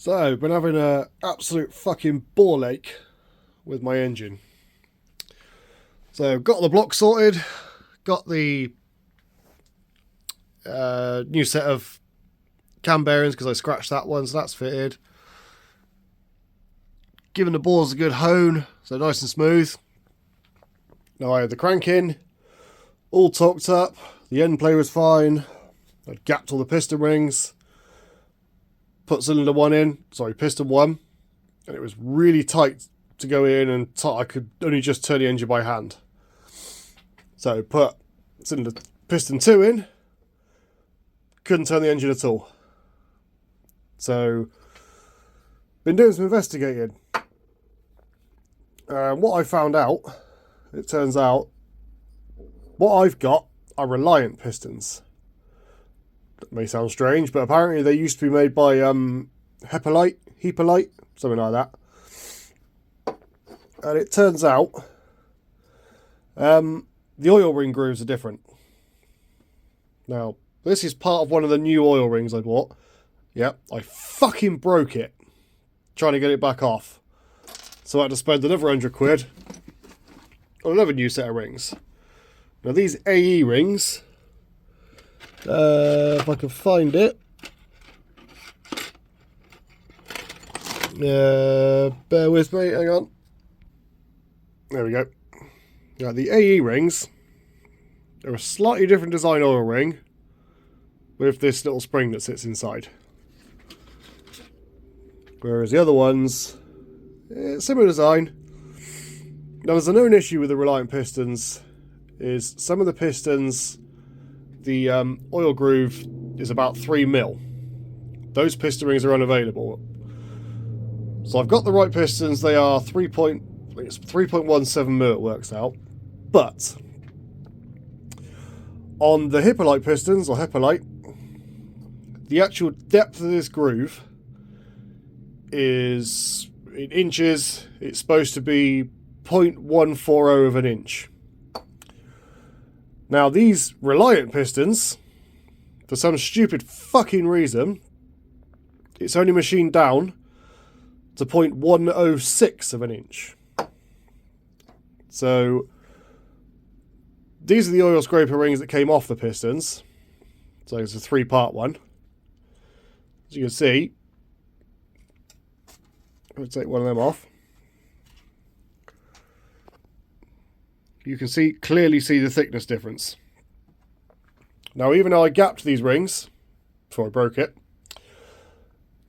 So, been having an absolute fucking ball ache with my engine. So, got the block sorted, got the new set of cam bearings because I scratched that one, so that's fitted. Given the balls a good hone, so nice and smooth. Now I had the crank in, all torqued up, the end play was fine, I'd gapped all the piston rings, put cylinder one in, piston one, and it was really tight to go in and tight. I could only just turn the engine by hand. So put cylinder piston 2 in, couldn't turn the engine at all. So been doing some investigating. What I found out, it turns out what I've got are reliant pistons. That may sound strange, but apparently they used to be made by Hippolyte, something like that. And it turns out the oil ring grooves are different. Now, this is part of one of the new oil rings I bought. Yep, I fucking broke it trying to get it back off. So I had to spend another £100 on another new set of rings. Now these AE rings, if I can find it. Bear with me, hang on. There we go. Now the AE rings are a slightly different design oil ring with this little spring that sits inside. Whereas the other ones, similar design. Now there's a known issue with the reliant pistons is some of the pistons, the oil groove is about 3mm. Those piston rings are unavailable. So I've got the right pistons, they are 3.17mm it works out. But on the Hippolyte pistons, or Hippolyte, the actual depth of this groove is in inches. It's supposed to be 0.140 of an inch. Now these reliant pistons, for some stupid fucking reason, it's only machined down to 0.106 of an inch. So these are the oil scraper rings that came off the pistons. So it's a 3-part one. As you can see, I'll take one of them off. You can clearly see the thickness difference. Now, even though I gapped these rings before I broke it,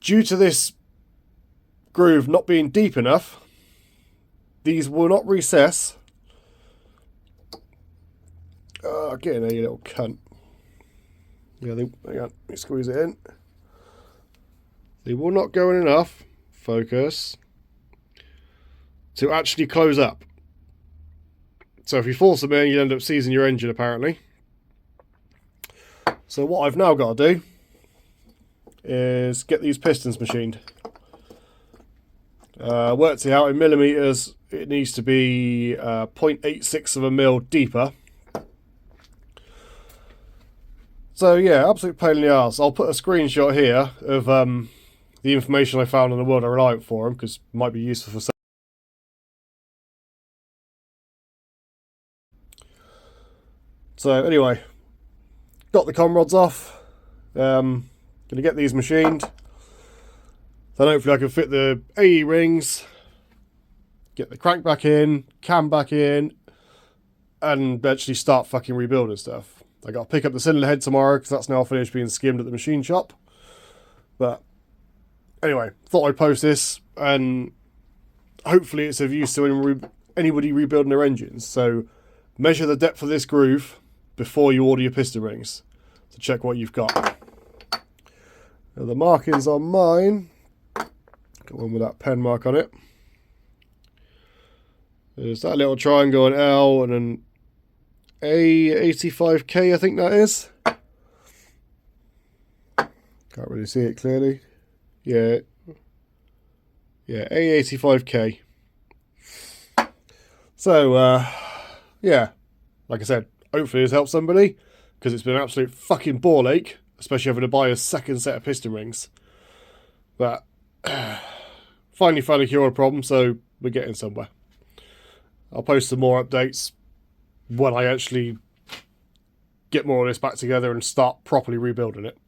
due to this groove not being deep enough, these will not recess. Get in there, you little cunt. Yeah, hang on, let me squeeze it in. They will not go in enough, focus, to actually close up. So if you force them in, you end up seizing your engine, apparently. So what I've now got to do is get these pistons machined. Worked it out in millimeters. It needs to be 0.86 of a mil deeper. So yeah, absolute pain in the arse. I'll put a screenshot here of the information I found on the World of Reliant forum, because it might be useful for some. So anyway, got the con rods off. Gonna get these machined. Then hopefully I can fit the AE rings, get the crank back in, cam back in, and actually start fucking rebuilding stuff. I got to pick up the cylinder head tomorrow because that's now finished being skimmed at the machine shop. But anyway, thought I'd post this, and hopefully it's of use to anybody rebuilding their engines. So measure the depth of this groove before you order your piston rings to check what you've got. Now the markings on mine, got one with that pen mark on it. There's that little triangle, an L, and an A85K, I think that is. Can't really see it clearly. Yeah, A85K. So, yeah, like I said, hopefully this helps somebody, because it's been an absolute fucking ball ache, especially having to buy a second set of piston rings. But finally found a cure problem, so we're getting somewhere. I'll post some more updates when I actually get more of this back together and start properly rebuilding it.